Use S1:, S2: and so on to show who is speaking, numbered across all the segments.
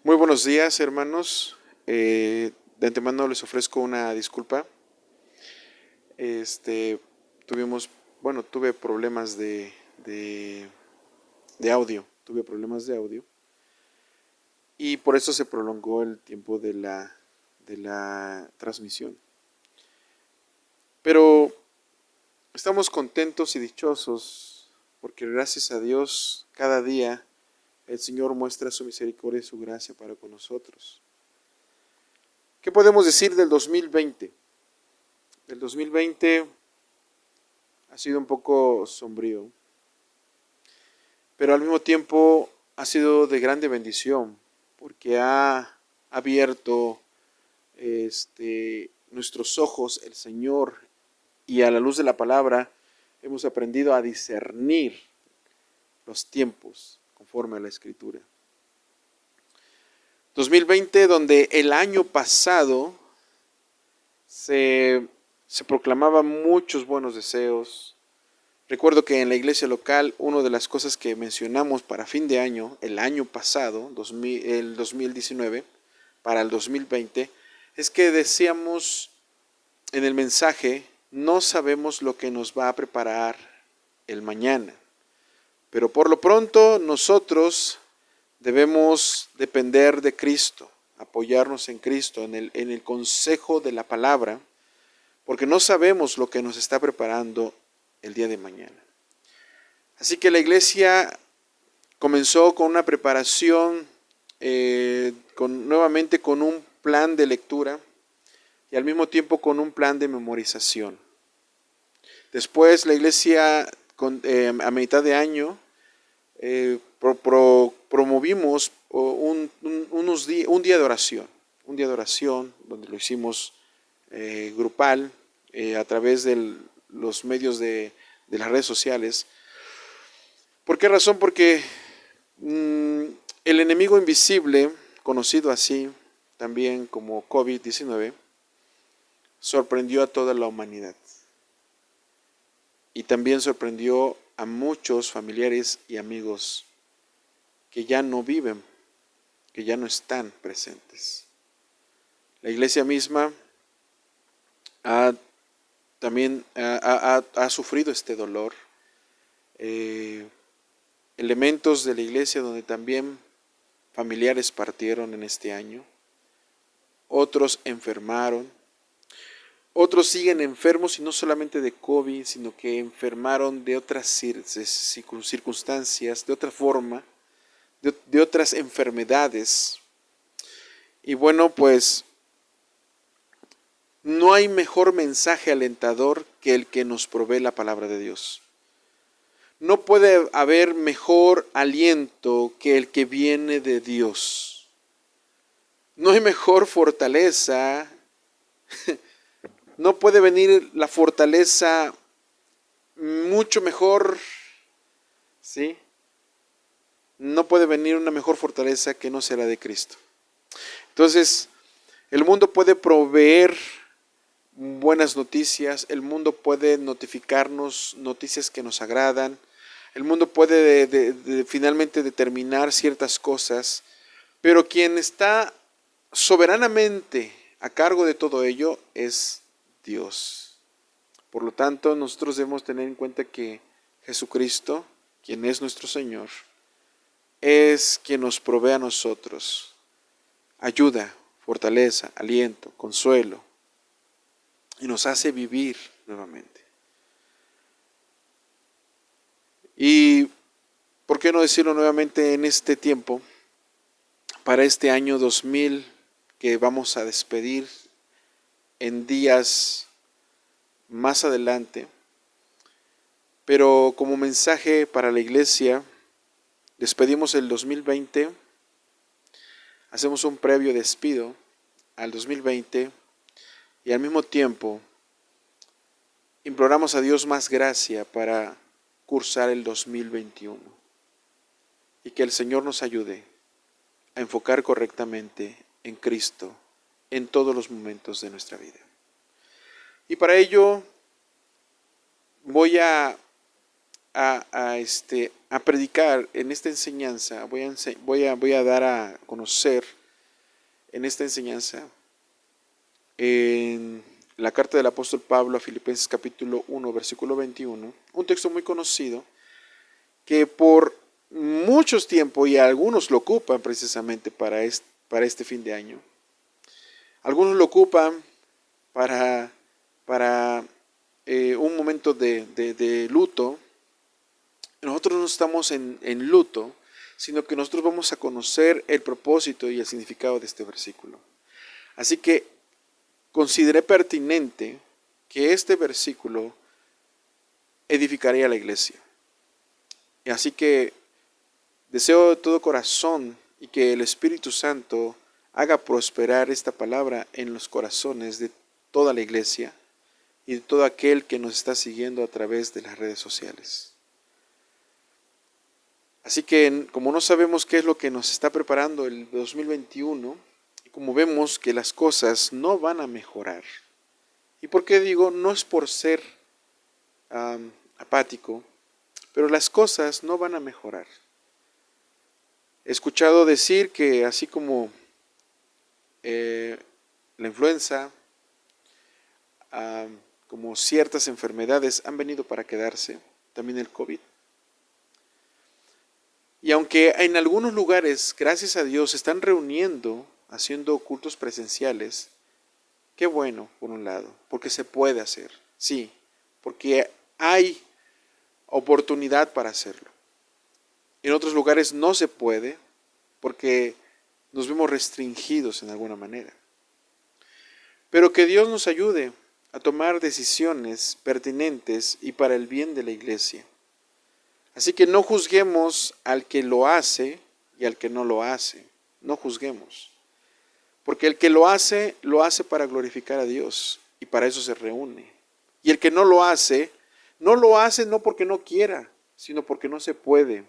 S1: Muy buenos días, hermanos. De antemano les ofrezco una disculpa. Este, tuvimos, tuve problemas de audio. Tuve problemas de audio y por eso se prolongó el tiempo de la transmisión. Pero estamos contentos y dichosos porque gracias a Dios cada día el Señor muestra su misericordia y su gracia para con nosotros. ¿Qué podemos decir del 2020? El 2020 ha sido un poco sombrío, pero al mismo tiempo ha sido de grande bendición, porque ha abierto nuestros ojos el Señor, y a la luz de la palabra hemos aprendido a discernir los tiempos conforme a la Escritura. 2020, donde el año pasado se proclamaban muchos buenos deseos. Recuerdo que en la iglesia local, una de las cosas que mencionamos para fin de año, el año pasado, el 2019, para el 2020, es que decíamos en el mensaje: no sabemos lo que nos va a preparar el mañana, pero por lo pronto nosotros debemos depender de Cristo, apoyarnos en Cristo, en el consejo de la palabra, porque no sabemos lo que nos está preparando el día de mañana. Así que la iglesia comenzó con una preparación, nuevamente con un plan de lectura y al mismo tiempo con un plan de memorización. Después la iglesia, a mitad de año, promovimos un día de oración, donde lo hicimos grupal, a través de los medios de las redes sociales. ¿Por qué razón? Porque el enemigo invisible, conocido así también como COVID-19, sorprendió a toda la humanidad. Y también sorprendió a muchos familiares y amigos que ya no viven, que ya no están presentes. La iglesia misma también ha sufrido este dolor. Elementos de la iglesia donde también familiares partieron en este año. Otros enfermaron. Otros siguen enfermos, y no solamente de COVID, sino que enfermaron de otras circunstancias, de otra forma, de otras enfermedades. Y bueno, pues no hay mejor mensaje alentador que el que nos provee la palabra de Dios. No puede haber mejor aliento que el que viene de Dios. No hay mejor fortaleza. No puede venir la fortaleza mucho mejor, ¿sí? No puede venir una mejor fortaleza que no sea la de Cristo. Entonces, el mundo puede proveer buenas noticias, el mundo puede notificarnos noticias que nos agradan, el mundo puede finalmente determinar ciertas cosas, pero quien está soberanamente a cargo de todo ello es Dios. Por lo tanto, nosotros debemos tener en cuenta que Jesucristo, quien es nuestro Señor, es quien nos provee a nosotros ayuda, fortaleza, aliento, consuelo, y nos hace vivir nuevamente. Y ¿por qué no decirlo nuevamente en este tiempo, para este año 2000 que vamos a despedir en días más adelante? Pero como mensaje para la iglesia, despedimos el 2020, hacemos un previo despido al 2020 y al mismo tiempo imploramos a Dios más gracia para cursar el 2021, y que el Señor nos ayude a enfocar correctamente en Cristo en todos los momentos de nuestra vida. Y para ello voy a a predicar en esta enseñanza, voy a dar a conocer en esta enseñanza, en la carta del apóstol Pablo a Filipenses capítulo 1, versículo 21, un texto muy conocido que por muchos tiempos, y algunos lo ocupan precisamente para este fin de año, algunos lo ocupan para un momento de luto. Nosotros no estamos en luto, sino que nosotros vamos a conocer el propósito y el significado de este versículo. Así que consideré pertinente que este versículo edificaría a la iglesia. Y así que deseo de todo corazón y que el Espíritu Santo haga prosperar esta palabra en los corazones de toda la iglesia y de todo aquel que nos está siguiendo a través de las redes sociales. Así que como no sabemos qué es lo que nos está preparando el 2021, y como vemos que las cosas no van a mejorar, ¿y por qué digo? No es por ser apático, pero las cosas no van a mejorar. He escuchado decir que así como la influenza, como ciertas enfermedades han venido para quedarse, también el COVID. Y aunque en algunos lugares, gracias a Dios, se están reuniendo, haciendo cultos presenciales, qué bueno, por un lado, porque se puede hacer, sí, porque hay oportunidad para hacerlo. En otros lugares no se puede, porque nos vemos restringidos en alguna manera. Pero que Dios nos ayude a tomar decisiones pertinentes y para el bien de la iglesia. Así que no juzguemos al que lo hace y al que no lo hace. No juzguemos. Porque el que lo hace para glorificar a Dios y para eso se reúne. Y el que no lo hace no porque no quiera, sino porque no se puede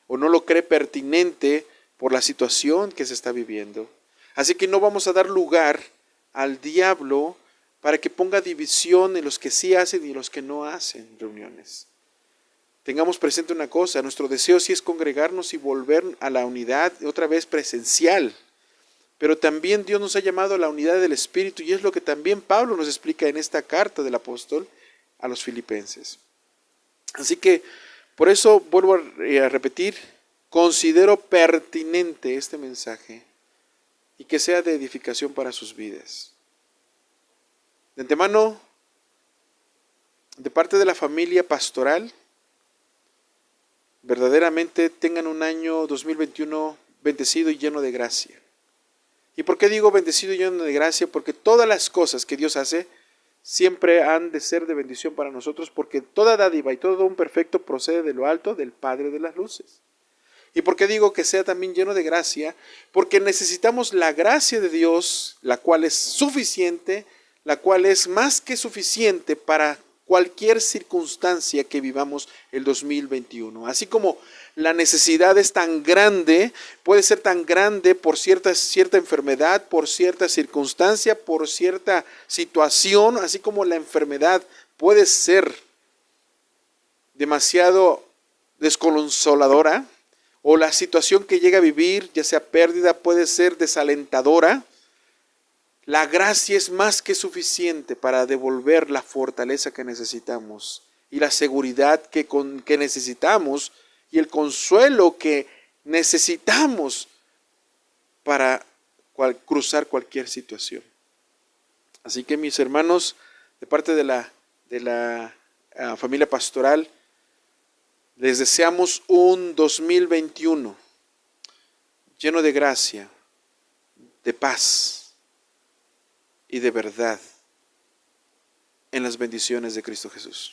S1: o no lo cree pertinente por la situación que se está viviendo. Así que no vamos a dar lugar al diablo para que ponga división en los que sí hacen y los que no hacen reuniones. Tengamos presente una cosa, nuestro deseo sí es congregarnos y volver a la unidad otra vez presencial, pero también Dios nos ha llamado a la unidad del Espíritu y es lo que también Pablo nos explica en esta carta del apóstol a los filipenses. Así que por eso vuelvo a repetir, considero pertinente este mensaje y que sea de edificación para sus vidas. De antemano, de parte de la familia pastoral, verdaderamente tengan un año 2021 bendecido y lleno de gracia. ¿Y por qué digo bendecido y lleno de gracia? Porque todas las cosas que Dios hace siempre han de ser de bendición para nosotros, porque toda dádiva y todo don perfecto procede de lo alto, del Padre de las luces. ¿Y por qué digo que sea también lleno de gracia? Porque necesitamos la gracia de Dios, la cual es suficiente, la cual es más que suficiente para cualquier circunstancia que vivamos el 2021. Así como la necesidad es tan grande, puede ser tan grande por cierta enfermedad, por cierta circunstancia, por cierta situación, así como la enfermedad puede ser demasiado desconsoladora, o la situación que llega a vivir, ya sea pérdida, puede ser desalentadora. La gracia es más que suficiente para devolver la fortaleza que necesitamos y la seguridad que necesitamos y el consuelo que necesitamos para cruzar cualquier situación. Así que mis hermanos, de parte de la familia pastoral, les deseamos un 2021 lleno de gracia, de paz y de verdad en las bendiciones de Cristo Jesús.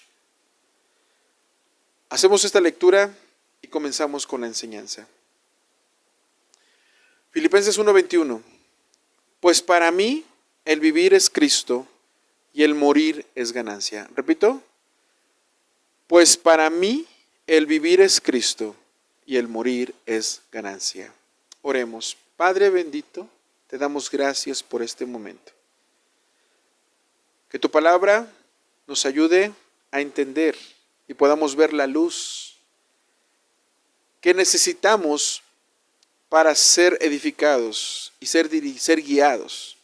S1: Hacemos esta lectura y comenzamos con la enseñanza. Filipenses 1:21. Pues para mí el vivir es Cristo y el morir es ganancia. Repito. Pues para mí el vivir es Cristo y el morir es ganancia. Oremos. Padre bendito, te damos gracias por este momento. Que tu palabra nos ayude a entender y podamos ver la luz que necesitamos para ser edificados y ser guiados.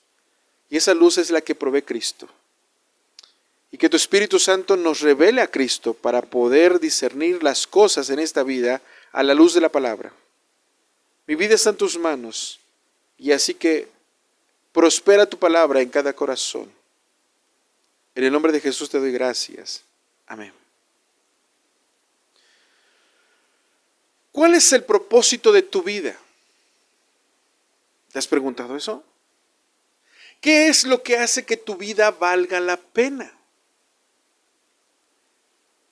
S1: Y esa luz es la que provee Cristo. Y que tu Espíritu Santo nos revele a Cristo para poder discernir las cosas en esta vida a la luz de la palabra. Mi vida está en tus manos, y así que prospera tu palabra en cada corazón. En el nombre de Jesús te doy gracias. Amén. ¿Cuál es el propósito de tu vida? ¿Te has preguntado eso? ¿Qué es lo que hace que tu vida valga la pena?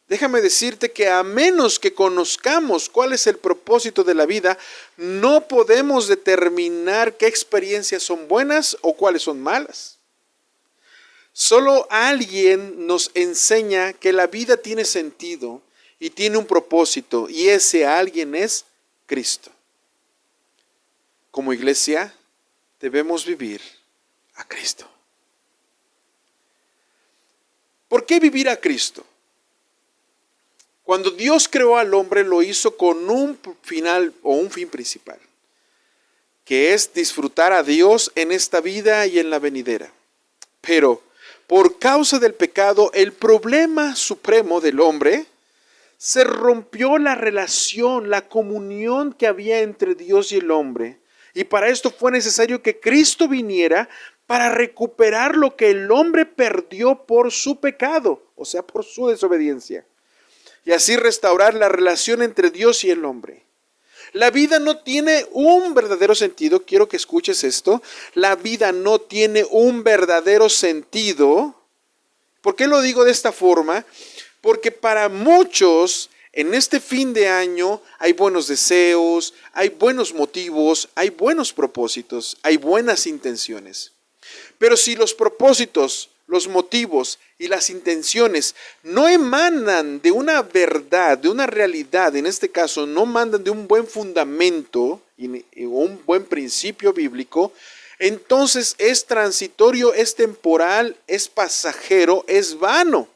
S1: Déjame decirte que a menos que conozcamos cuál es el propósito de la vida, no podemos determinar qué experiencias son buenas o cuáles son malas. Solo alguien nos enseña que la vida tiene sentido y tiene un propósito, y ese alguien es Cristo. Como iglesia, debemos vivir a Cristo. ¿Por qué vivir a Cristo? Cuando Dios creó al hombre, lo hizo con un final o un fin principal, que es disfrutar a Dios en esta vida y en la venidera. Pero por causa del pecado, el problema supremo del hombre, se rompió la relación, la comunión que había entre Dios y el hombre. Y para esto fue necesario que Cristo viniera para recuperar lo que el hombre perdió por su pecado, o sea, por su desobediencia. Y así restaurar la relación entre Dios y el hombre. La vida no tiene un verdadero sentido. Quiero que escuches esto. La vida no tiene un verdadero sentido. ¿Por qué lo digo de esta forma? Porque para muchos en este fin de año hay buenos deseos, hay buenos motivos, hay buenos propósitos, hay buenas intenciones. Pero si los propósitos, los motivos y las intenciones no emanan de una verdad, de una realidad, en este caso no mandan de un buen fundamento o un buen principio bíblico, entonces es transitorio, es temporal, es pasajero, es vano.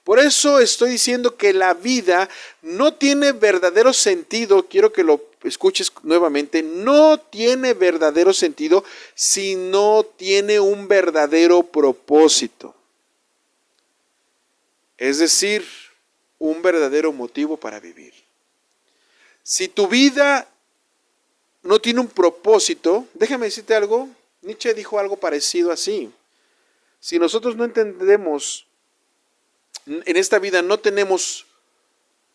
S1: Por eso estoy diciendo que la vida no tiene verdadero sentido. Quiero que lo escuches nuevamente. No tiene verdadero sentido si no tiene un verdadero propósito. Es decir, un verdadero motivo para vivir. Si tu vida no tiene un propósito, déjame decirte algo. Nietzsche dijo algo parecido así. Si nosotros no entendemos, en esta vida no tenemos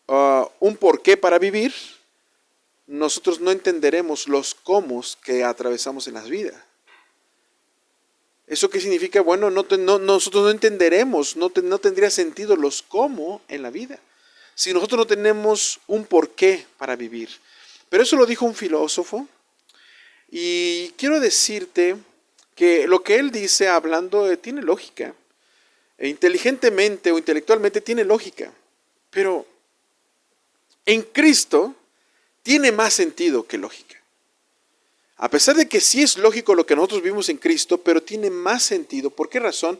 S1: un porqué para vivir, nosotros no entenderemos los cómo que atravesamos en las vidas. ¿Eso qué significa? Bueno, nosotros no entenderemos, no tendría sentido los cómo en la vida, si nosotros no tenemos un porqué para vivir. Pero eso lo dijo un filósofo, y quiero decirte que lo que él dice hablando tiene lógica. Inteligentemente o intelectualmente tiene lógica, pero en Cristo tiene más sentido que lógica. A pesar de que sí es lógico lo que nosotros vimos en Cristo, pero tiene más sentido. ¿Por qué razón?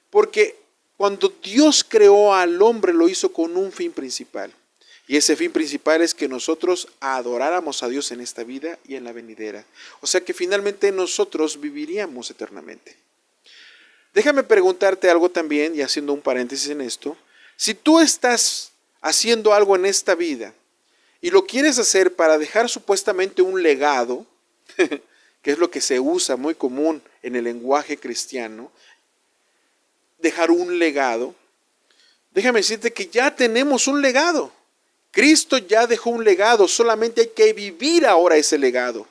S1: Porque cuando Dios creó al hombre lo hizo con un fin principal. Y ese fin principal es que nosotros adoráramos a Dios en esta vida y en la venidera. O sea que finalmente nosotros viviríamos eternamente. Déjame preguntarte algo también, y haciendo un paréntesis en esto. Si tú estás haciendo algo en esta vida y lo quieres hacer para dejar supuestamente un legado, que es lo que se usa muy común en el lenguaje cristiano, dejar un legado, déjame decirte que ya tenemos un legado. Cristo ya dejó un legado, solamente hay que vivir ahora ese legado.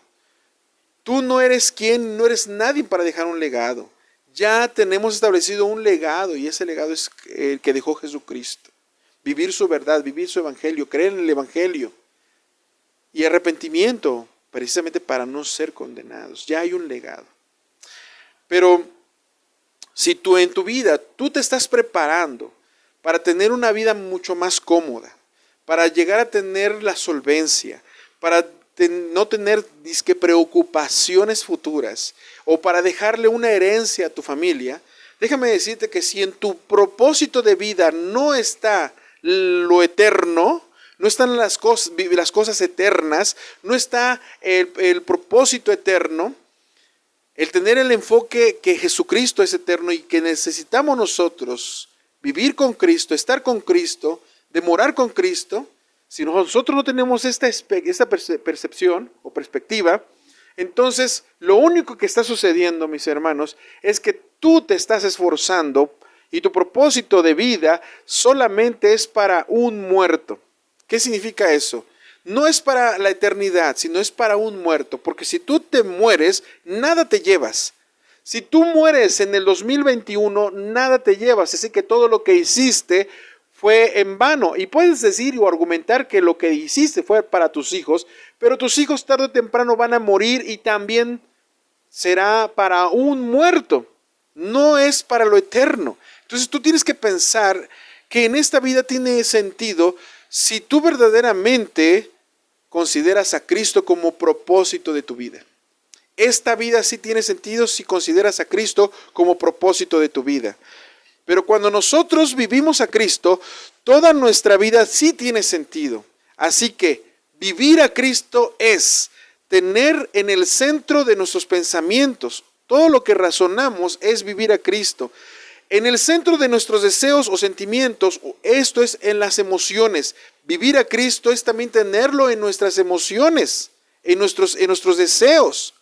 S1: Tú no eres quien, no eres nadie para dejar un legado. Ya tenemos establecido un legado, y ese legado es el que dejó Jesucristo. Vivir su verdad, vivir su evangelio, creer en el evangelio y arrepentimiento, precisamente para no ser condenados. Ya hay un legado. Pero si tú en tu vida, tú te estás preparando para tener una vida mucho más cómoda, para llegar a tener la solvencia, para no tener preocupaciones futuras, o para dejarle una herencia a tu familia, déjame decirte que si en tu propósito de vida no está lo eterno, no están las cosas eternas, no está el propósito eterno, el tener el enfoque que Jesucristo es eterno y que necesitamos nosotros vivir con Cristo, estar con Cristo, demorar con Cristo. Si nosotros no tenemos esta percepción o perspectiva, entonces lo único que está sucediendo, mis hermanos, es que tú te estás esforzando y tu propósito de vida solamente es para un muerto. ¿Qué significa eso? No es para la eternidad, sino es para un muerto, porque si tú te mueres, nada te llevas. Si tú mueres en el 2021, nada te llevas, así que todo lo que hiciste fue en vano. Y puedes decir o argumentar que lo que hiciste fue para tus hijos, pero tus hijos tarde o temprano van a morir y también será para un muerto. No es para lo eterno. Entonces tú tienes que pensar que en esta vida tiene sentido si tú verdaderamente consideras a Cristo como propósito de tu vida. Esta vida sí tiene sentido si consideras a Cristo como propósito de tu vida. Pero cuando nosotros vivimos a Cristo, toda nuestra vida sí tiene sentido. Así que vivir a Cristo es tener en el centro de nuestros pensamientos, todo lo que razonamos es vivir a Cristo. En el centro de nuestros deseos o sentimientos, esto es en las emociones. Vivir a Cristo es también tenerlo en nuestras emociones, en nuestros deseos.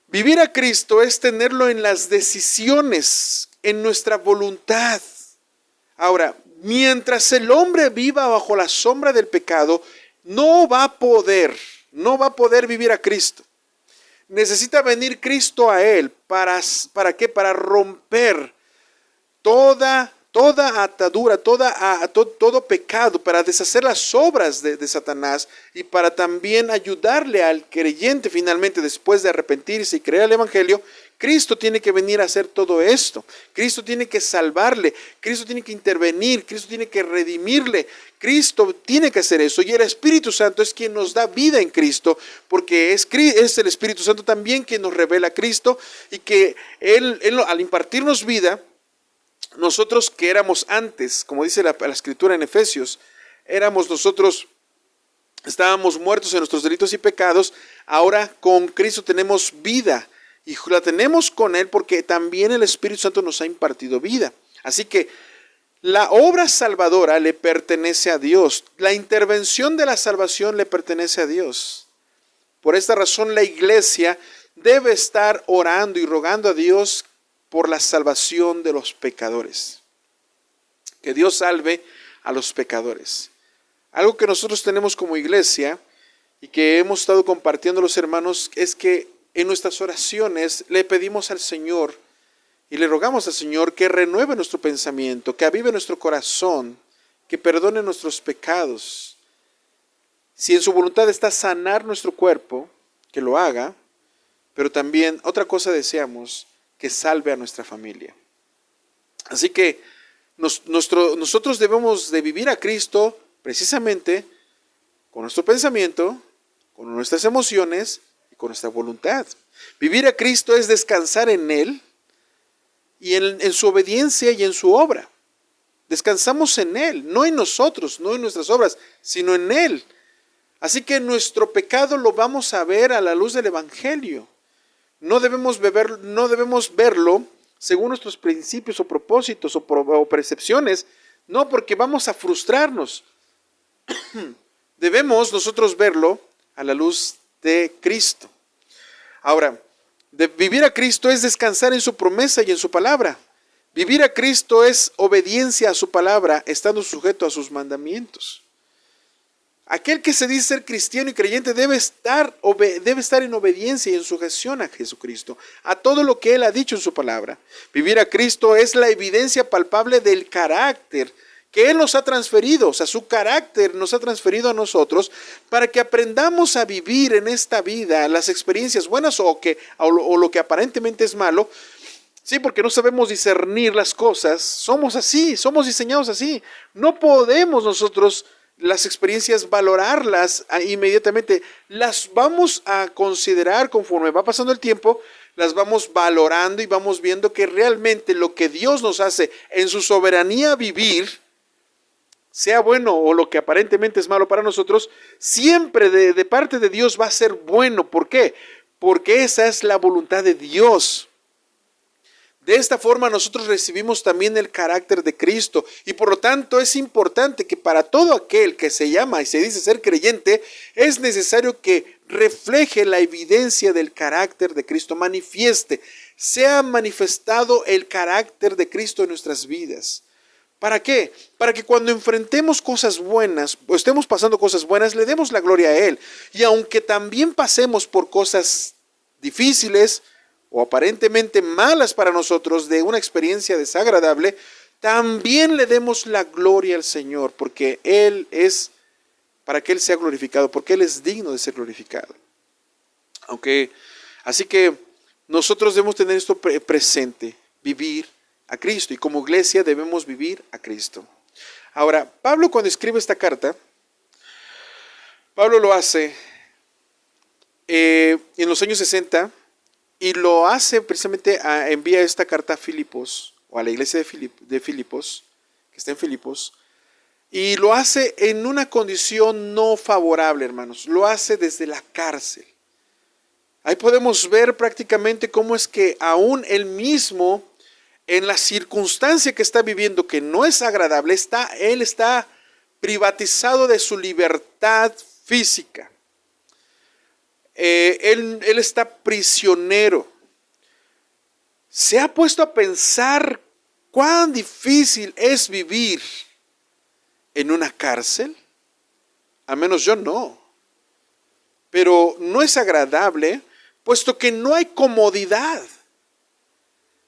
S1: Vivir a Cristo es tenerlo en las decisiones, en nuestra voluntad. Ahora, mientras el hombre viva bajo la sombra del pecado, no va a poder vivir a Cristo. Necesita venir Cristo a él. ¿Para qué? Para romper toda atadura, todo pecado, para deshacer las obras de Satanás y para también ayudarle al creyente finalmente, después de arrepentirse y creer el Evangelio. Cristo tiene que venir a hacer todo esto. Cristo tiene que salvarle. Cristo tiene que intervenir. Cristo tiene que redimirle. Cristo tiene que hacer eso. Y el Espíritu Santo es quien nos da vida en Cristo, porque es el Espíritu Santo también quien nos revela a Cristo, y que Él al impartirnos vida, nosotros que éramos antes, como dice la Escritura en Efesios, estábamos muertos en nuestros delitos y pecados. Ahora con Cristo tenemos vida. Y la tenemos con Él porque también el Espíritu Santo nos ha impartido vida. Así que la obra salvadora le pertenece a Dios. La intervención de la salvación le pertenece a Dios. Por esta razón la iglesia debe estar orando y rogando a Dios por la salvación de los pecadores. Que Dios salve a los pecadores. Algo que nosotros tenemos como iglesia y que hemos estado compartiendo los hermanos es que en nuestras oraciones le pedimos al Señor y le rogamos al Señor que renueve nuestro pensamiento, que avive nuestro corazón, que perdone nuestros pecados. Si en su voluntad está sanar nuestro cuerpo, que lo haga, pero también otra cosa deseamos, que salve a nuestra familia. Así que nosotros debemos de vivir a Cristo precisamente con nuestro pensamiento, con nuestras emociones, con nuestra voluntad. Vivir a Cristo es descansar en Él y en su obediencia y en su obra. Descansamos en Él, no en nosotros, no en nuestras obras, sino en Él. Así que nuestro pecado lo vamos a ver a la luz del Evangelio. No debemos verlo según nuestros principios o propósitos o percepciones, no, porque vamos a frustrarnos. Debemos nosotros verlo a la luz de Cristo. Ahora, vivir a Cristo es descansar en su promesa y en su palabra. Vivir a Cristo es obediencia a su palabra, estando sujeto a sus mandamientos. Aquel que se dice ser cristiano y creyente debe estar en obediencia y en sujeción a Jesucristo, a todo lo que Él ha dicho en su palabra. Vivir a Cristo es la evidencia palpable del carácter que Él nos ha transferido, o sea, su carácter nos ha transferido a nosotros para que aprendamos a vivir en esta vida las experiencias buenas o lo que aparentemente es malo. Sí, porque no sabemos discernir las cosas. Somos así, somos diseñados así. No podemos nosotros las experiencias valorarlas inmediatamente. Las vamos a considerar conforme va pasando el tiempo, las vamos valorando y vamos viendo que realmente lo que Dios nos hace en su soberanía vivir sea bueno o lo que aparentemente es malo para nosotros, siempre de parte de Dios va a ser bueno. ¿Por qué? Porque esa es la voluntad de Dios. De esta forma nosotros recibimos también el carácter de Cristo y por lo tanto es importante que para todo aquel que se llama y se dice ser creyente, es necesario que refleje la evidencia del carácter de Cristo, manifieste, sea manifestado el carácter de Cristo en nuestras vidas. ¿Para qué? Para que cuando enfrentemos cosas buenas, o estemos pasando cosas buenas, le demos la gloria a Él. Y aunque también pasemos por cosas difíciles, o aparentemente malas para nosotros, de una experiencia desagradable, también le demos la gloria al Señor, porque Él es, para que Él sea glorificado, porque Él es digno de ser glorificado. Así que nosotros debemos tener esto presente, vivir a Cristo, y como iglesia debemos vivir a Cristo. Ahora, Pablo cuando escribe esta carta, Pablo lo hace en los años 60, y lo hace precisamente, envía esta carta a Filipos, o a la iglesia de Filipos, que está en Filipos, y lo hace en una condición no favorable, hermanos. Lo hace desde la cárcel. Ahí podemos ver prácticamente cómo es que aún él mismo, en la circunstancia que está viviendo, que no es agradable, él está privatizado de su libertad física. Él está prisionero. ¿Se ha puesto a pensar cuán difícil es vivir en una cárcel? Al menos yo no. Pero no es agradable, puesto que no hay comodidad.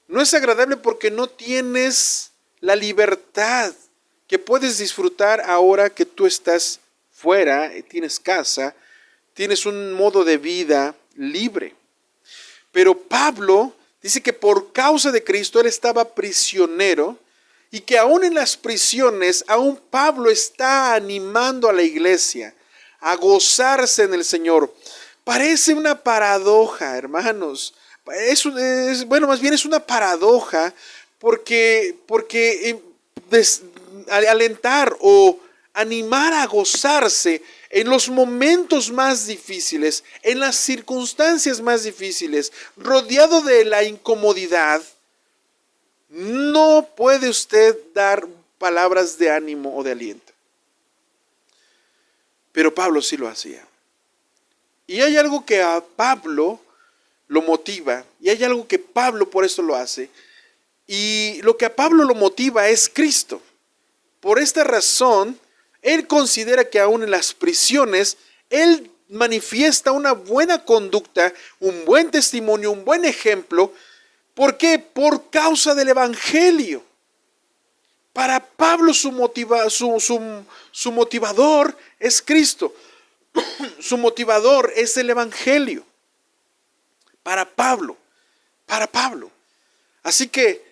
S1: No es agradable porque no tienes la libertad que puedes disfrutar ahora que tú estás fuera, tienes casa, tienes un modo de vida libre. Pero Pablo dice que por causa de Cristo él estaba prisionero y que aún en las prisiones, aún Pablo está animando a la iglesia a gozarse en el Señor. Parece una paradoja, hermanos. Más bien es una paradoja porque alentar o animar a gozarse en los momentos más difíciles, en las circunstancias más difíciles, rodeado de la incomodidad, no puede usted dar palabras de ánimo o de aliento. Pero Pablo sí lo hacía. Y hay algo que a Pablo lo motiva, y hay algo que Pablo por eso lo hace, y lo que a Pablo lo motiva es Cristo. Por esta razón, él considera que aún en las prisiones, él manifiesta una buena conducta, un buen testimonio, un buen ejemplo. ¿Por qué? Por causa del Evangelio. Para Pablo su motivador es Cristo. Su motivador es el Evangelio. Para Pablo. Así que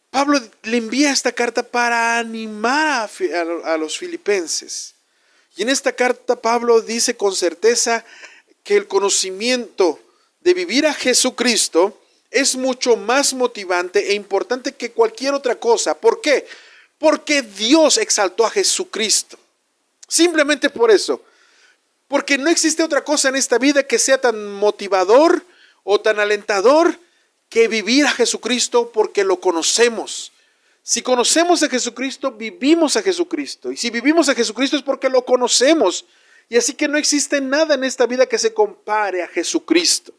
S1: Pablo le envía esta carta para animar a los filipenses. Y en esta carta Pablo dice con certeza que el conocimiento de vivir a Jesucristo es mucho más motivante e importante que cualquier otra cosa. ¿Por qué? Porque Dios exaltó a Jesucristo. Simplemente por eso. Porque no existe otra cosa en esta vida que sea tan motivador o tan alentador que vivir a Jesucristo, porque lo conocemos. Si conocemos a Jesucristo, vivimos a Jesucristo. Y si vivimos a Jesucristo es porque lo conocemos. Y así que no existe nada en esta vida que se compare a Jesucristo.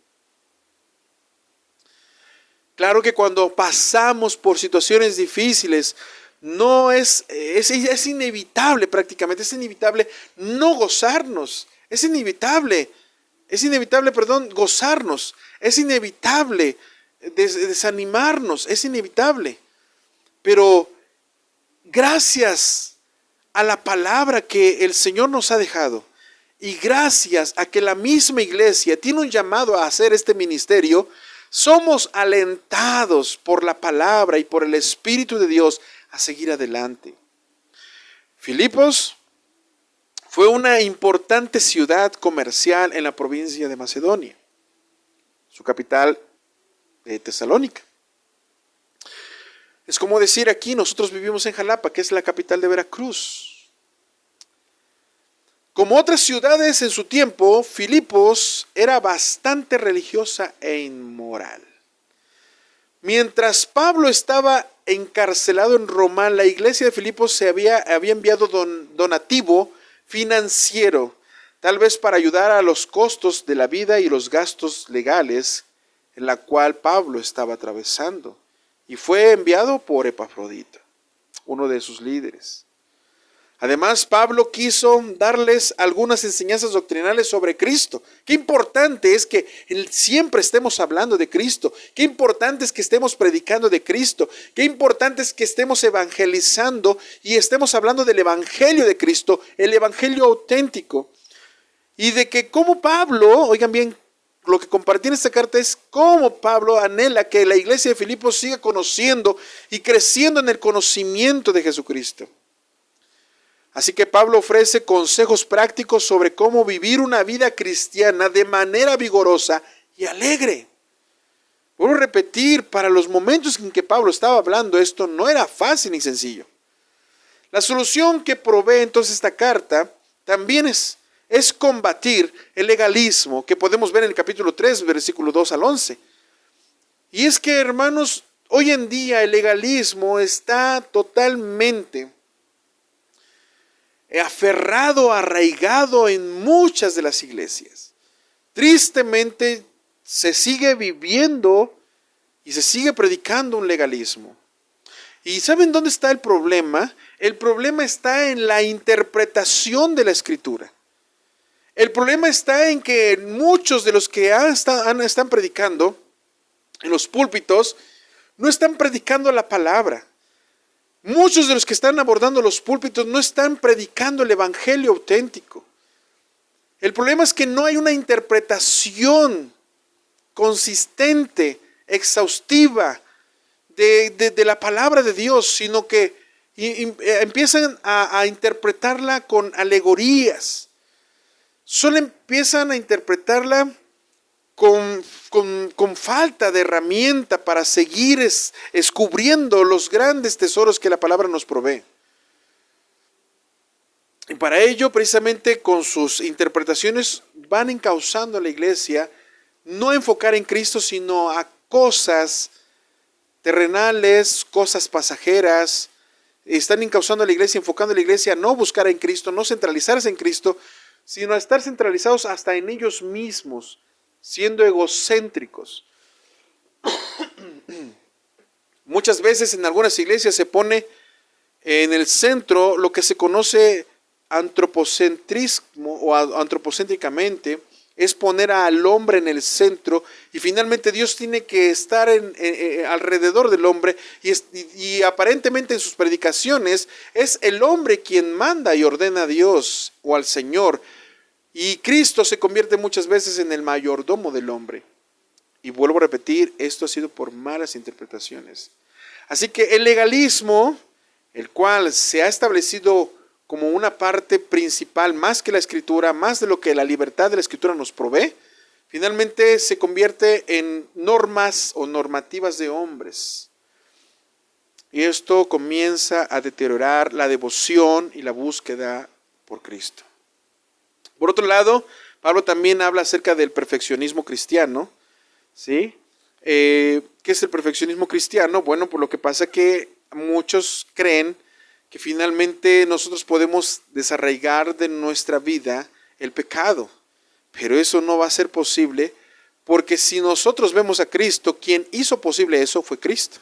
S1: Claro que cuando pasamos por situaciones difíciles, es inevitable prácticamente, es inevitable no gozarnos. Es inevitable gozarnos. Es inevitable desanimarnos, es inevitable. Pero gracias a la palabra que el Señor nos ha dejado y gracias a que la misma iglesia tiene un llamado a hacer este ministerio, somos alentados por la palabra y por el Espíritu de Dios a seguir adelante. Filipos fue una importante ciudad comercial en la provincia de Macedonia. Su capital de Tesalónica. Es como decir aquí, nosotros vivimos en Jalapa, que es la capital de Veracruz. Como otras ciudades en su tiempo, Filipos era bastante religiosa e inmoral. Mientras Pablo estaba encarcelado en Roma, la iglesia de Filipos se había enviado donativo financiero, tal vez para ayudar a los costos de la vida y los gastos legales en la cual Pablo estaba atravesando. Y fue enviado por Epafrodito, uno de sus líderes. Además, Pablo quiso darles algunas enseñanzas doctrinales sobre Cristo. Qué importante es que siempre estemos hablando de Cristo. Qué importante es que estemos predicando de Cristo. Qué importante es que estemos evangelizando y estemos hablando del evangelio de Cristo, el evangelio auténtico. Y de que como Pablo, oigan bien, lo que compartí en esta carta es cómo Pablo anhela que la iglesia de Filipos siga conociendo y creciendo en el conocimiento de Jesucristo. Así que Pablo ofrece consejos prácticos sobre cómo vivir una vida cristiana de manera vigorosa y alegre. Vuelvo a repetir, para los momentos en que Pablo estaba hablando esto no era fácil ni sencillo. La solución que provee entonces esta carta también es combatir el legalismo que podemos ver en el capítulo 3, versículo 2 al 11. Y es que, hermanos, hoy en día el legalismo está totalmente aferrado, arraigado en muchas de las iglesias. Tristemente se sigue viviendo y se sigue predicando un legalismo. ¿Y saben dónde está el problema? El problema está en la interpretación de la Escritura. El problema está en que muchos de los que están predicando en los púlpitos no están predicando la palabra. Muchos de los que están abordando los púlpitos no están predicando el evangelio auténtico. El problema es que no hay una interpretación consistente, exhaustiva de la palabra de Dios, sino que empiezan a interpretarla con alegorías. Solo empiezan a interpretarla con falta de herramienta para seguir descubriendo los grandes tesoros que la palabra nos provee. Y para ello, precisamente con sus interpretaciones, van encauzando a la iglesia no a enfocar en Cristo, sino a cosas terrenales, cosas pasajeras. Están encauzando a la iglesia, enfocando a la iglesia a no buscar en Cristo, no centralizarse en Cristo, sino a estar centralizados hasta en ellos mismos, siendo egocéntricos. Muchas veces en algunas iglesias se pone en el centro lo que se conoce antropocentrismo o antropocéntricamente, es poner al hombre en el centro y finalmente Dios tiene que estar alrededor del hombre y aparentemente en sus predicaciones es el hombre quien manda y ordena a Dios o al Señor. Y Cristo se convierte muchas veces en el mayordomo del hombre. Y vuelvo a repetir, esto ha sido por malas interpretaciones. Así que el legalismo, el cual se ha establecido como una parte principal, más que la Escritura, más de lo que la libertad de la Escritura nos provee, finalmente se convierte en normas o normativas de hombres. Y esto comienza a deteriorar la devoción y la búsqueda por Cristo. Por otro lado, Pablo también habla acerca del perfeccionismo cristiano, ¿sí? ¿Qué es el perfeccionismo cristiano? Bueno, por lo que pasa que muchos creen que finalmente nosotros podemos desarraigar de nuestra vida el pecado, pero eso no va a ser posible porque si nosotros vemos a Cristo, quien hizo posible eso fue Cristo.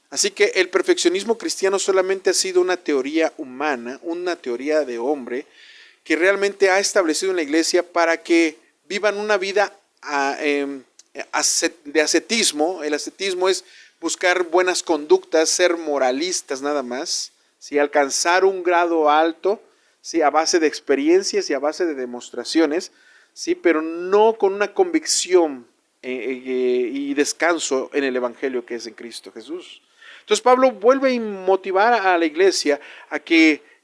S1: Así que el perfeccionismo cristiano solamente ha sido una teoría humana, una teoría de hombre, que realmente ha establecido en la iglesia para que vivan una vida de ascetismo. El ascetismo es buscar buenas conductas, ser moralistas nada más, ¿sí? Alcanzar un grado alto, ¿sí? A base de experiencias y a base de demostraciones, ¿sí? Pero no con una convicción y descanso en el evangelio que es en Cristo Jesús. Entonces Pablo vuelve a motivar a la iglesia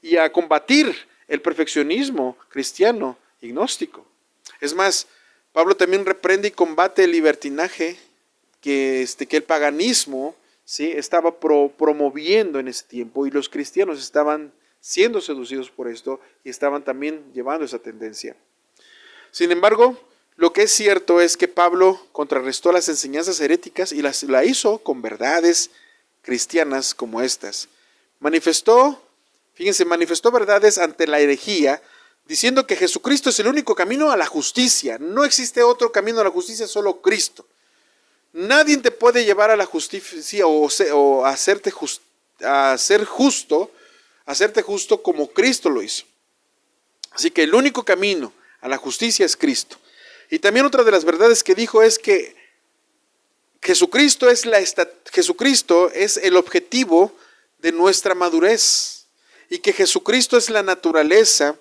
S1: y a combatir el perfeccionismo cristiano y gnóstico. Es más, Pablo también reprende y combate el libertinaje que el paganismo, ¿sí? estaba promoviendo en ese tiempo y los cristianos estaban siendo seducidos por esto y estaban también llevando esa tendencia. Sin embargo, lo que es cierto es que Pablo contrarrestó las enseñanzas heréticas y la hizo con verdades cristianas como estas. Manifestó verdades ante la herejía, diciendo que Jesucristo es el único camino a la justicia. No existe otro camino a la justicia, solo Cristo. Nadie te puede llevar a la justicia o hacerte justo como Cristo lo hizo. Así que el único camino a la justicia es Cristo. Y también otra de las verdades que dijo es que Jesucristo es el objetivo de nuestra madurez y que Jesucristo es la naturaleza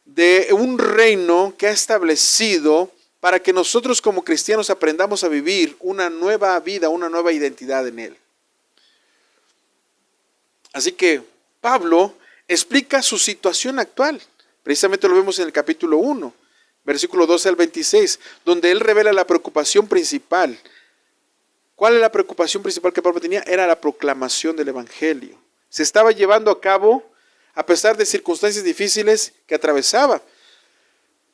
S1: de un reino que ha establecido para que nosotros como cristianos aprendamos a vivir una nueva vida, una nueva identidad en Él. Así que Pablo explica su situación actual. Precisamente lo vemos en el capítulo 1, versículo 12 al 26, donde él revela la preocupación principal. ¿Cuál es la preocupación principal que Pablo tenía? Era la proclamación del Evangelio. Se estaba llevando a cabo a pesar de circunstancias difíciles que atravesaba.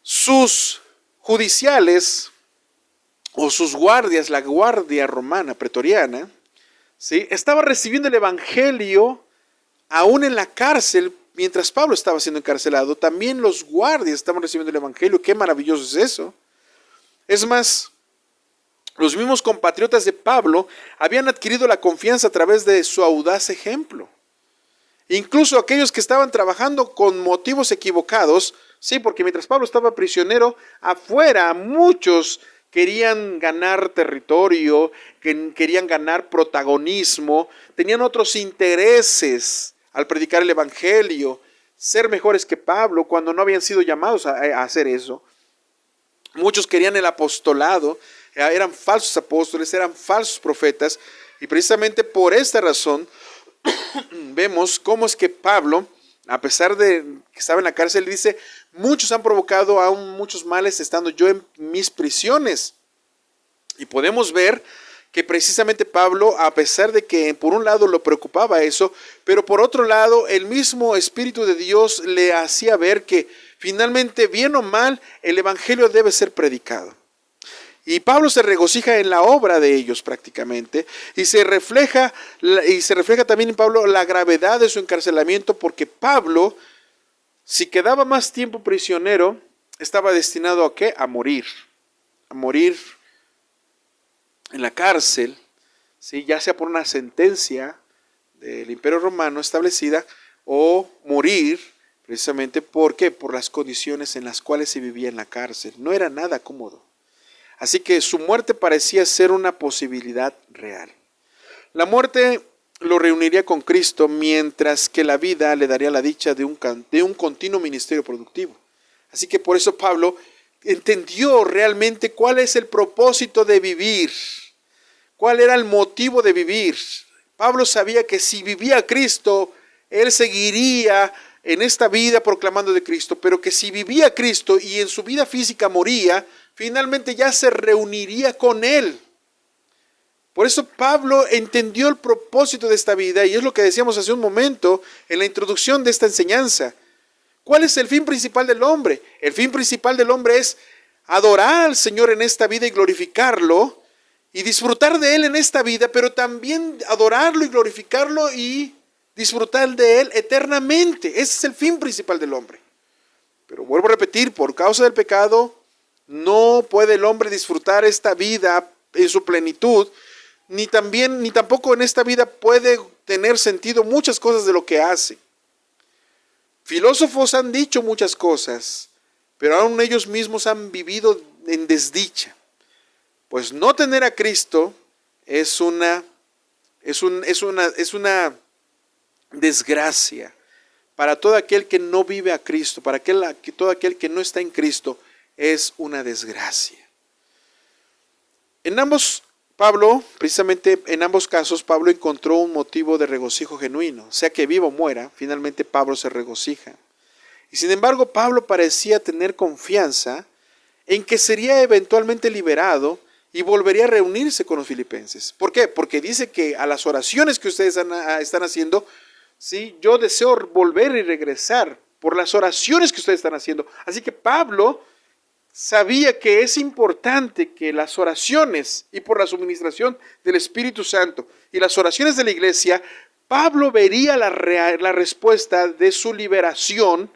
S1: Sus judiciales o sus guardias, la guardia romana pretoriana, ¿sí?, estaba recibiendo el Evangelio aún en la cárcel. Mientras Pablo estaba siendo encarcelado, también los guardias estaban recibiendo el Evangelio. ¡Qué maravilloso es eso! Es más, los mismos compatriotas de Pablo habían adquirido la confianza a través de su audaz ejemplo. Incluso aquellos que estaban trabajando con motivos equivocados, sí, porque mientras Pablo estaba prisionero, afuera muchos querían ganar territorio, querían ganar protagonismo, tenían otros intereses al predicar el Evangelio, ser mejores que Pablo cuando no habían sido llamados a hacer eso. Muchos querían el apostolado, eran falsos apóstoles, eran falsos profetas, y precisamente por esta razón vemos cómo es que Pablo, a pesar de que estaba en la cárcel, dice: muchos han provocado aún muchos males estando yo en mis prisiones. Y podemos ver que precisamente Pablo, a pesar de que por un lado lo preocupaba eso, pero por otro lado el mismo Espíritu de Dios le hacía ver que finalmente, bien o mal, el Evangelio debe ser predicado. Y Pablo se regocija en la obra de ellos prácticamente, y se refleja también en Pablo la gravedad de su encarcelamiento, porque Pablo, si quedaba más tiempo prisionero, estaba destinado ¿a qué? A morir en la cárcel, ¿sí?, ya sea por una sentencia del Imperio Romano establecida, o morir precisamente ¿por qué? Por las condiciones en las cuales se vivía en la cárcel. No era nada cómodo. Así que su muerte parecía ser una posibilidad real. La muerte lo reuniría con Cristo, mientras que la vida le daría la dicha de un continuo ministerio productivo. Así que por eso Pablo entendió realmente cuál es el propósito de vivir, cuál era el motivo de vivir. Pablo sabía que si vivía Cristo, él seguiría en esta vida proclamando de Cristo, pero que si vivía Cristo y en su vida física moría, finalmente ya se reuniría con Él. Por eso Pablo entendió el propósito de esta vida, y es lo que decíamos hace un momento en la introducción de esta enseñanza. ¿Cuál es el fin principal del hombre? El fin principal del hombre es adorar al Señor en esta vida y glorificarlo, y disfrutar de Él en esta vida, pero también adorarlo y glorificarlo y disfrutar de Él eternamente. Ese es el fin principal del hombre. Pero vuelvo a repetir, por causa del pecado, no puede el hombre disfrutar esta vida en su plenitud, ni tampoco en esta vida puede tener sentido muchas cosas de lo que hace. Filósofos han dicho muchas cosas, pero aún ellos mismos han vivido en desdicha. Pues no tener a Cristo es una desgracia para todo aquel que no vive a Cristo, para todo aquel que no está en Cristo. Es una desgracia. Precisamente en ambos casos, Pablo encontró un motivo de regocijo genuino. Sea que viva o muera, finalmente Pablo se regocija. Y sin embargo, Pablo parecía tener confianza en que sería eventualmente liberado y volvería a reunirse con los filipenses. ¿Por qué? Porque dice que a las oraciones que ustedes están haciendo, ¿sí? Yo deseo volver y regresar por las oraciones que ustedes están haciendo. Así que Pablo sabía que es importante que las oraciones y por la suministración del Espíritu Santo y las oraciones de la iglesia, Pablo vería la respuesta de su liberación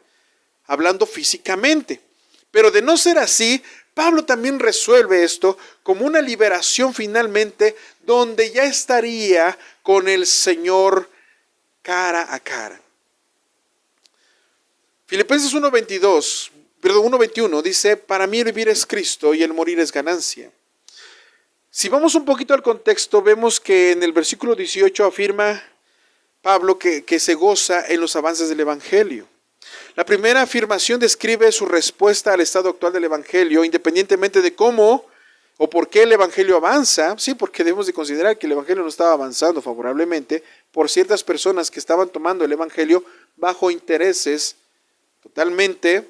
S1: hablando físicamente. Pero de no ser así, Pablo también resuelve esto como una liberación finalmente donde ya estaría con el Señor cara a cara. Filipenses 1:21 dice, para mí el vivir es Cristo y el morir es ganancia. Si vamos un poquito al contexto, vemos que en el versículo 18 afirma Pablo que se goza en los avances del Evangelio. La primera afirmación describe su respuesta al estado actual del Evangelio, independientemente de cómo o por qué el Evangelio avanza. Sí, porque debemos de considerar que el Evangelio no estaba avanzando favorablemente por ciertas personas que estaban tomando el Evangelio bajo intereses totalmente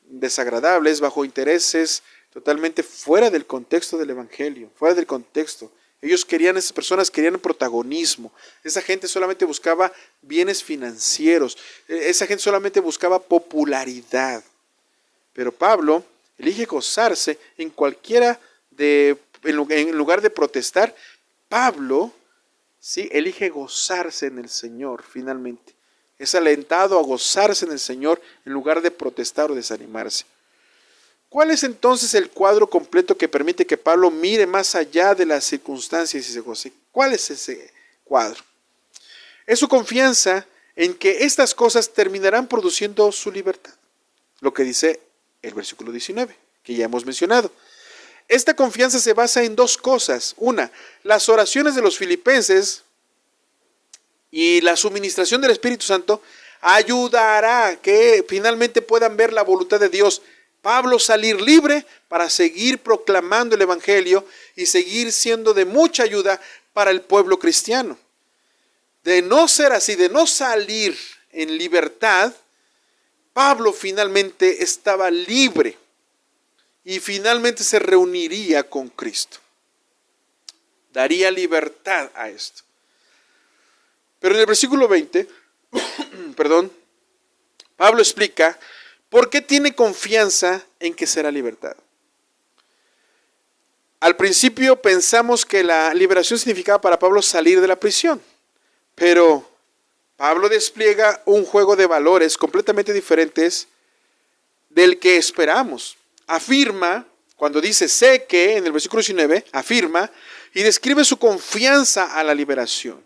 S1: desagradables, bajo intereses totalmente fuera del contexto del Evangelio, fuera del contexto. Esas personas querían protagonismo. Esa gente solamente buscaba bienes financieros. Esa gente solamente buscaba popularidad. Pero Pablo elige gozarse en lugar de protestar. Pablo, sí, elige gozarse en el Señor finalmente. Es alentado a gozarse en el Señor en lugar de protestar o desanimarse. ¿Cuál es entonces el cuadro completo que permite que Pablo mire más allá de las circunstancias y se goce? ¿Cuál es ese cuadro? Es su confianza en que estas cosas terminarán produciendo su libertad. Lo que dice el versículo 19, que ya hemos mencionado. Esta confianza se basa en dos cosas. Una, las oraciones de los filipenses y la suministración del Espíritu Santo ayudará a que finalmente puedan ver la voluntad de Dios. Pablo salir libre para seguir proclamando el Evangelio y seguir siendo de mucha ayuda para el pueblo cristiano. De no ser así, de no salir en libertad, Pablo finalmente estaba libre y finalmente se reuniría con Cristo. Daría libertad a esto. Pero en el versículo 20, Pablo explica ¿por qué tiene confianza en que será libertad? Al principio pensamos que la liberación significaba para Pablo salir de la prisión, pero Pablo despliega un juego de valores completamente diferentes del que esperamos. Afirma, cuando dice sé que, en el versículo 19, afirma y describe su confianza a la liberación.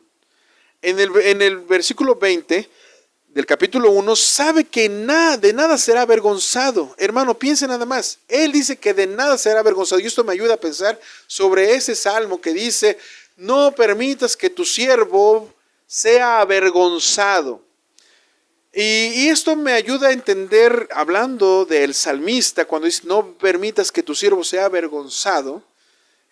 S1: En el versículo 20 del capítulo 1, sabe que de nada será avergonzado. Hermano, piense nada más. Él dice que de nada será avergonzado. Y esto me ayuda a pensar sobre ese salmo que dice, no permitas que tu siervo sea avergonzado. Y esto me ayuda a entender, hablando del salmista, cuando dice, no permitas que tu siervo sea avergonzado,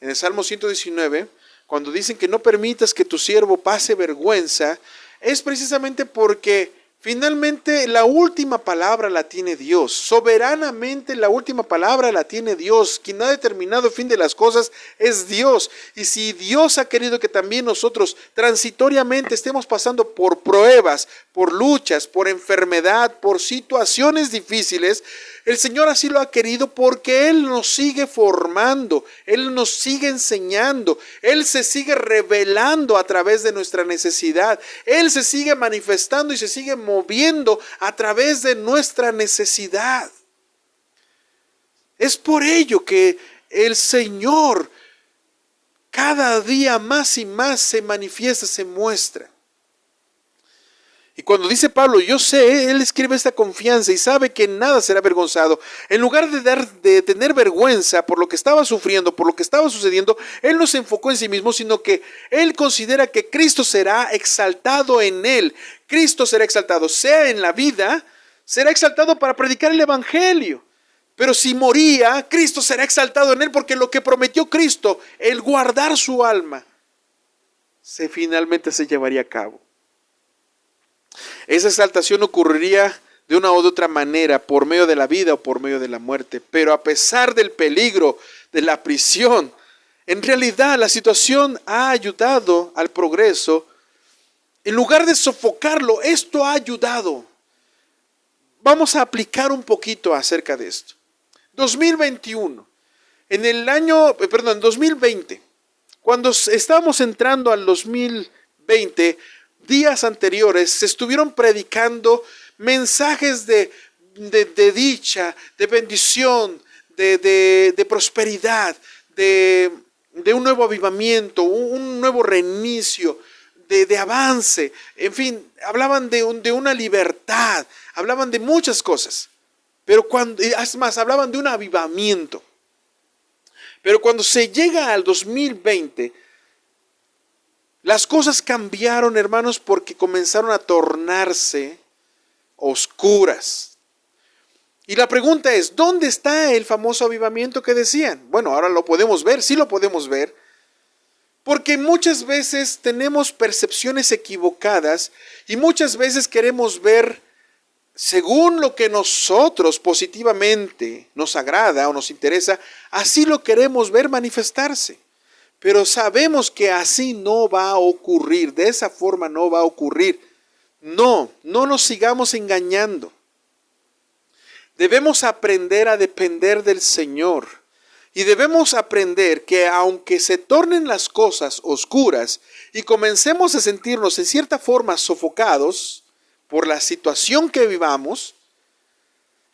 S1: en el Salmo 119, cuando dicen que no permitas que tu siervo pase vergüenza, es precisamente porque finalmente la última palabra la tiene Dios. Soberanamente la última palabra la tiene Dios. Quien ha determinado el fin de las cosas es Dios. Y si Dios ha querido que también nosotros transitoriamente estemos pasando por pruebas, por luchas, por enfermedad, por situaciones difíciles, el Señor así lo ha querido porque Él nos sigue formando, Él nos sigue enseñando, Él se sigue revelando a través de nuestra necesidad, Él se sigue manifestando y se sigue moviendo a través de nuestra necesidad. Es por ello que el Señor cada día más y más se manifiesta, se muestra. Y cuando dice Pablo, yo sé, él escribe esta confianza y sabe que nada será avergonzado. En lugar de tener vergüenza por lo que estaba sufriendo, por lo que estaba sucediendo, él no se enfocó en sí mismo, sino que él considera que Cristo será exaltado en él. Cristo será exaltado, sea en la vida, será exaltado para predicar el Evangelio. Pero si moría, Cristo será exaltado en él, porque lo que prometió Cristo, el guardar su alma, finalmente se llevaría a cabo. Esa exaltación ocurriría de una u otra manera, por medio de la vida o por medio de la muerte. Pero a pesar del peligro de la prisión, en realidad la situación ha ayudado al progreso En lugar de sofocarlo, esto ha ayudado. Vamos a aplicar un poquito acerca de esto. 2021, en 2020, cuando estábamos entrando al 2020, días anteriores se estuvieron predicando mensajes de dicha, de bendición, de prosperidad, de un nuevo avivamiento, un nuevo reinicio, de avance, en fin, hablaban de una libertad, hablaban de muchas cosas, pero es más, hablaban de un avivamiento. Pero cuando se llega al 2020, las cosas cambiaron, hermanos, porque comenzaron a tornarse oscuras. Y la pregunta es, ¿dónde está el famoso avivamiento que decían? Bueno, ahora lo podemos ver, sí lo podemos ver, porque muchas veces tenemos percepciones equivocadas y muchas veces queremos ver según lo que nosotros positivamente nos agrada o nos interesa, así lo queremos ver manifestarse. Pero sabemos que así no va a ocurrir, de esa forma no va a ocurrir. No nos sigamos engañando. Debemos aprender a depender del Señor. Y debemos aprender que aunque se tornen las cosas oscuras y comencemos a sentirnos en cierta forma sofocados por la situación que vivamos,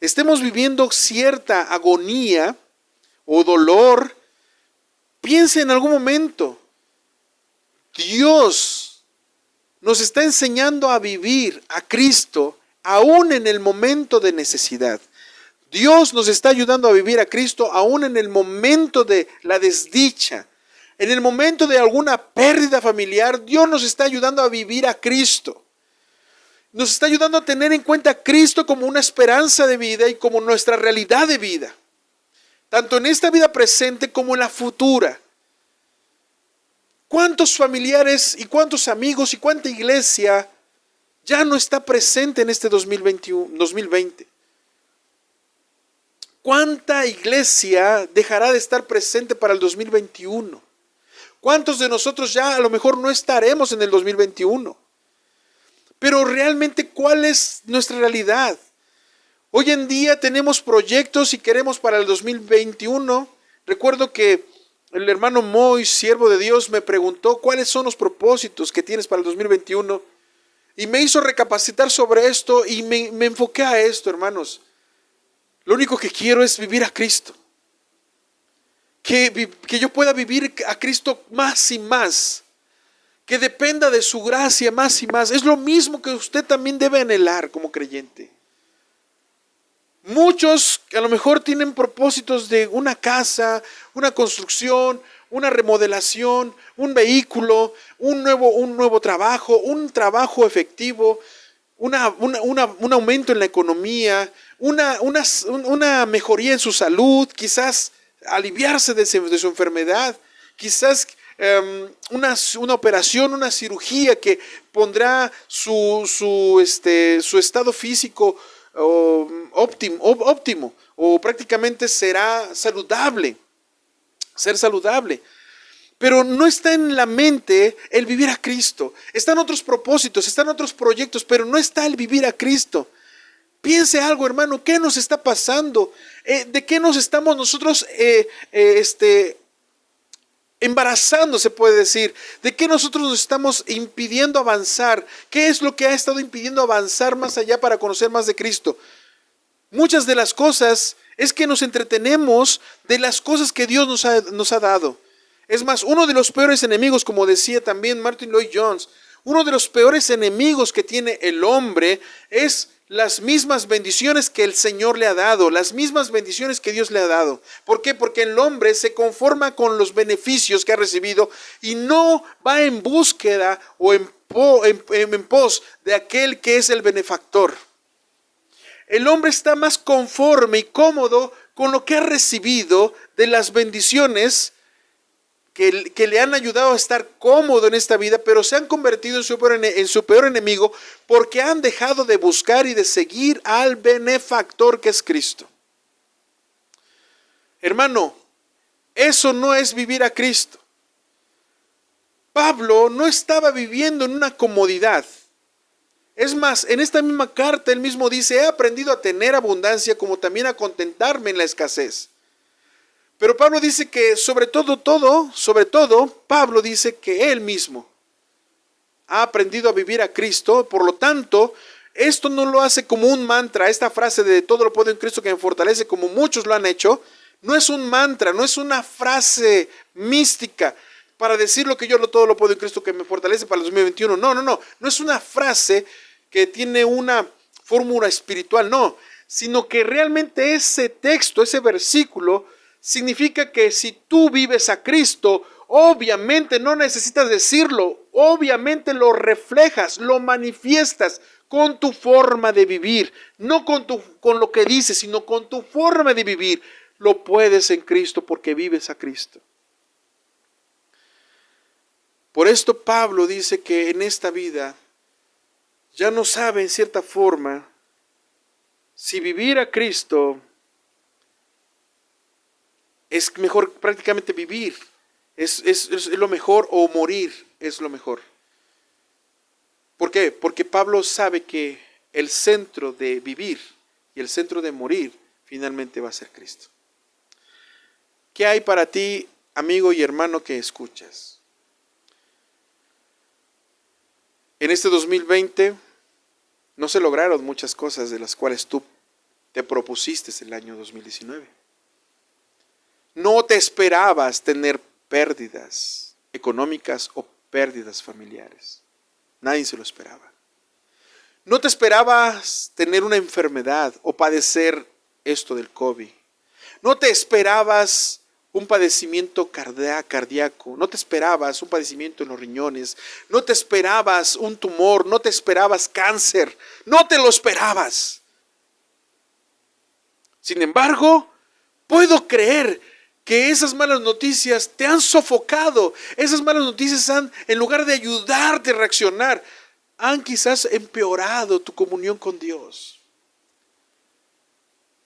S1: estemos viviendo cierta agonía o dolor, piense en algún momento, Dios nos está enseñando a vivir a Cristo aún en el momento de necesidad. Dios nos está ayudando a vivir a Cristo aún en el momento de la desdicha. En el momento de alguna pérdida familiar, Dios nos está ayudando a vivir a Cristo. Nos está ayudando a tener en cuenta a Cristo como una esperanza de vida y como nuestra realidad de vida. Tanto en esta vida presente como en la futura. ¿Cuántos familiares y cuántos amigos y cuánta iglesia ya no está presente en este 2020? ¿Cuánta iglesia dejará de estar presente para el 2021? ¿Cuántos de nosotros ya a lo mejor no estaremos en el 2021? Pero realmente, ¿cuál es nuestra realidad? Hoy en día tenemos proyectos y queremos para el 2021. Recuerdo que el hermano Moy, siervo de Dios, me preguntó cuáles son los propósitos que tienes para el 2021. Y me hizo recapacitar sobre esto y me enfoqué a esto, hermanos. Lo único que quiero es vivir a Cristo. Que yo pueda vivir a Cristo más y más. Que dependa de su gracia más y más. Es lo mismo que usted también debe anhelar como creyente. Muchos a lo mejor tienen propósitos de una casa, una construcción, una remodelación, un vehículo, un nuevo trabajo, un trabajo efectivo, un aumento en la economía, una mejoría en su salud, quizás aliviarse de su enfermedad, quizás una operación, una cirugía que pondrá su estado físico óptimo o prácticamente será saludable, ser saludable. Pero no está en la mente el vivir a Cristo. Están otros propósitos, están otros proyectos, pero no está el vivir a Cristo. Piense algo, hermano, ¿qué nos está pasando? ¿De qué nos estamos nosotros embarazando, se puede decir? ¿De qué nosotros nos estamos impidiendo avanzar? ¿Qué es lo que ha estado impidiendo avanzar más allá para conocer más de Cristo? Muchas de las cosas es que nos entretenemos de las cosas que Dios nos ha dado. Es más, uno de los peores enemigos, como decía también Martin Lloyd-Jones, uno de los peores enemigos que tiene el hombre es las mismas bendiciones que el Señor le ha dado, las mismas bendiciones que Dios le ha dado. ¿Por qué? Porque el hombre se conforma con los beneficios que ha recibido y no va en búsqueda o en pos de aquel que es el benefactor. El hombre está más conforme y cómodo con lo que ha recibido de las bendiciones que le han ayudado a estar cómodo en esta vida, pero se han convertido en su peor enemigo porque han dejado de buscar y de seguir al benefactor que es Cristo. Hermano, eso no es vivir a Cristo. Pablo no estaba viviendo en una comodidad. Es más, en esta misma carta él mismo dice, he aprendido a tener abundancia como también a contentarme en la escasez. Pero Pablo dice que sobre todo, Pablo dice que él mismo ha aprendido a vivir a Cristo. Por lo tanto, esto no lo hace como un mantra. Esta frase de todo lo puedo en Cristo que me fortalece, como muchos lo han hecho, no es un mantra, no es una frase mística para decir lo que yo todo lo puedo en Cristo que me fortalece para el 2021. No es una frase que tiene una fórmula espiritual, no, sino que realmente ese texto, ese versículo, significa que si tú vives a Cristo, obviamente no necesitas decirlo, obviamente lo reflejas, lo manifiestas con tu forma de vivir, no con lo que dices, sino con tu forma de vivir. Lo puedes en Cristo porque vives a Cristo. Por esto Pablo dice que en esta vida ya no sabe en cierta forma si vivir a Cristo es mejor prácticamente vivir, es lo mejor, o morir es lo mejor. ¿Por qué? Porque Pablo sabe que el centro de vivir y el centro de morir finalmente va a ser Cristo. ¿Qué hay para ti, amigo y hermano que escuchas? En este 2020 no se lograron muchas cosas de las cuales tú te propusiste el año 2019. No te esperabas tener pérdidas económicas o pérdidas familiares. Nadie se lo esperaba. No te esperabas tener una enfermedad o padecer esto del COVID. No te esperabas un padecimiento cardíaco. No te esperabas un padecimiento en los riñones. No te esperabas un tumor. No te esperabas cáncer. No te lo esperabas. Sin embargo, puedo creer que esas malas noticias te han sofocado. Esas malas noticias en lugar de ayudarte a reaccionar, han quizás empeorado tu comunión con Dios.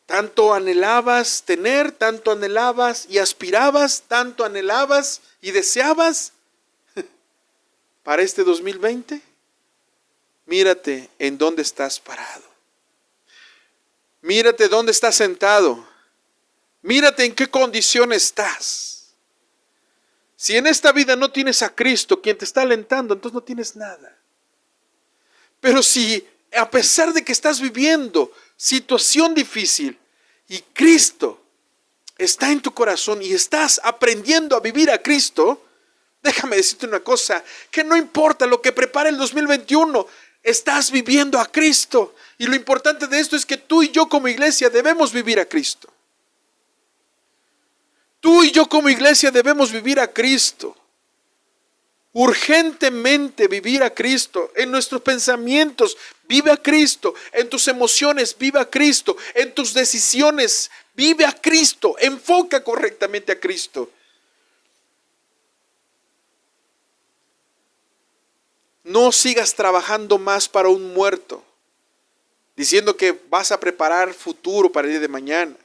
S1: Tanto anhelabas tener, tanto anhelabas y aspirabas, tanto anhelabas y deseabas para este 2020. Mírate en dónde estás parado. Mírate dónde estás sentado. Mírate en qué condición estás. Si en esta vida no tienes a Cristo, quien te está alentando, entonces no tienes nada. Pero si a pesar de que estás viviendo situación difícil y Cristo está en tu corazón y estás aprendiendo a vivir a Cristo, déjame decirte una cosa, que no importa lo que prepare el 2021, estás viviendo a Cristo. Y lo importante de esto es que tú y yo como iglesia debemos vivir a Cristo. Tú y yo como iglesia debemos vivir a Cristo. Urgentemente vivir a Cristo. En nuestros pensamientos, vive a Cristo. En tus emociones, vive a Cristo. En tus decisiones, vive a Cristo. Enfoca correctamente a Cristo. No sigas trabajando más para un muerto, diciendo que vas a preparar futuro para el día de mañana.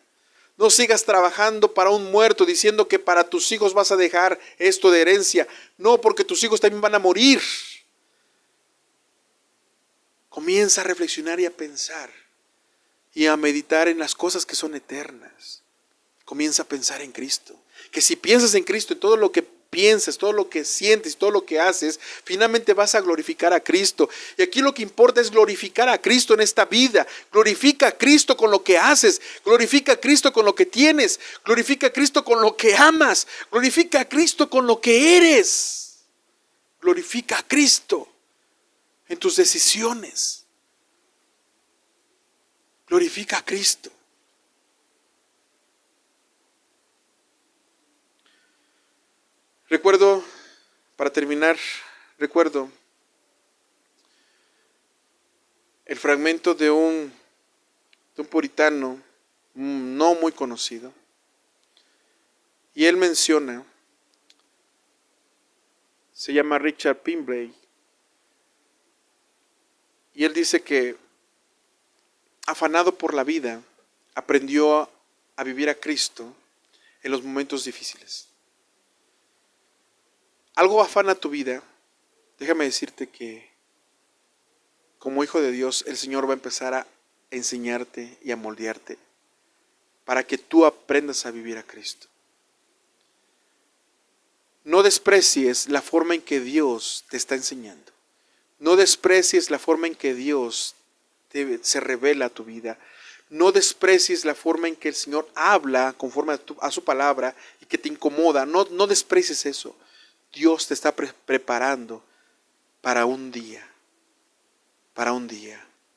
S1: No sigas trabajando para un muerto diciendo que para tus hijos vas a dejar esto de herencia. No, porque tus hijos también van a morir. Comienza a reflexionar y a pensar y a meditar en las cosas que son eternas. Comienza a pensar en Cristo. Que si piensas en Cristo, en todo lo que piensas, todo lo que sientes, todo lo que haces, finalmente vas a glorificar a Cristo. Y aquí lo que importa es glorificar a Cristo en esta vida. Glorifica a Cristo con lo que haces, glorifica a Cristo con lo que tienes, glorifica a Cristo con lo que amas, glorifica a Cristo con lo que eres. Glorifica a Cristo en tus decisiones. Glorifica a Cristo. Recuerdo, para terminar, recuerdo el fragmento de un puritano no muy conocido. Y él menciona, se llama Richard Pimbley, y él dice que afanado por la vida, aprendió a vivir a Cristo en los momentos difíciles. algo afana tu vida, déjame decirte que como hijo de Dios, el Señor va a empezar a enseñarte y a moldearte para que tú aprendas a vivir a Cristo. No desprecies la forma en que Dios te está enseñando. No desprecies la forma en que Dios se revela a tu vida. No desprecies la forma en que el Señor habla conforme a su palabra y que te incomoda. No desprecies eso. Dios te está preparando para un día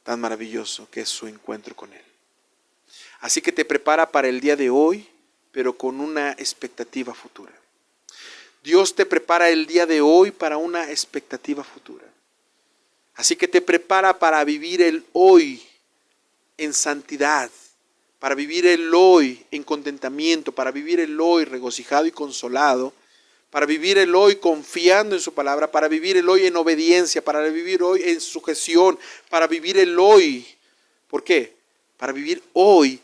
S1: tan maravilloso que es su encuentro con Él. Así que te prepara para el día de hoy, pero con una expectativa futura. Dios te prepara el día de hoy para una expectativa futura. Así que te prepara para vivir el hoy en santidad, para vivir el hoy en contentamiento, para vivir el hoy regocijado y consolado, para vivir el hoy confiando en su palabra, para vivir el hoy en obediencia, para vivir hoy en sujeción, para vivir el hoy. ¿Por qué? Para vivir hoy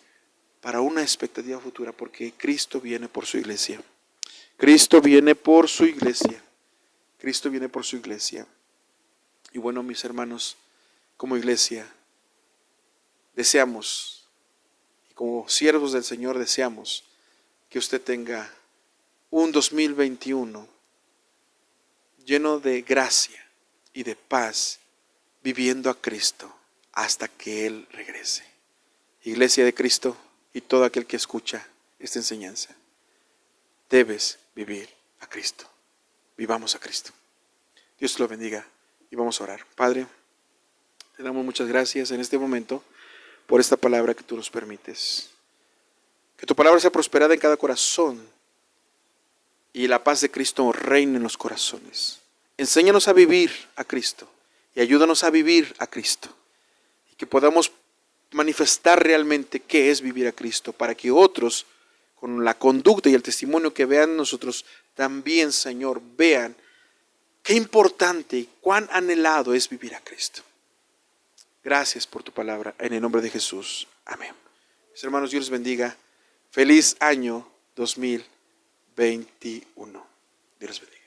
S1: para una expectativa futura, porque Cristo viene por su iglesia. Cristo viene por su iglesia. Cristo viene por su iglesia. Y bueno, mis hermanos, como iglesia, deseamos, y como siervos del Señor deseamos, que usted tenga un 2021 lleno de gracia y de paz, viviendo a Cristo hasta que Él regrese. Iglesia de Cristo y todo aquel que escucha esta enseñanza, debes vivir a Cristo. Vivamos a Cristo. Dios te lo bendiga y vamos a orar. Padre, te damos muchas gracias en este momento por esta palabra que tú nos permites. Que tu palabra sea prosperada en cada corazón y la paz de Cristo reine en los corazones. Enséñanos a vivir a Cristo y ayúdanos a vivir a Cristo. Y que podamos manifestar realmente qué es vivir a Cristo para que otros, con la conducta y el testimonio que vean nosotros, también, Señor, vean qué importante y cuán anhelado es vivir a Cristo. Gracias por tu palabra, en el nombre de Jesús. Amén. Mis hermanos, Dios les bendiga. Feliz año 2021. Dios les bendiga.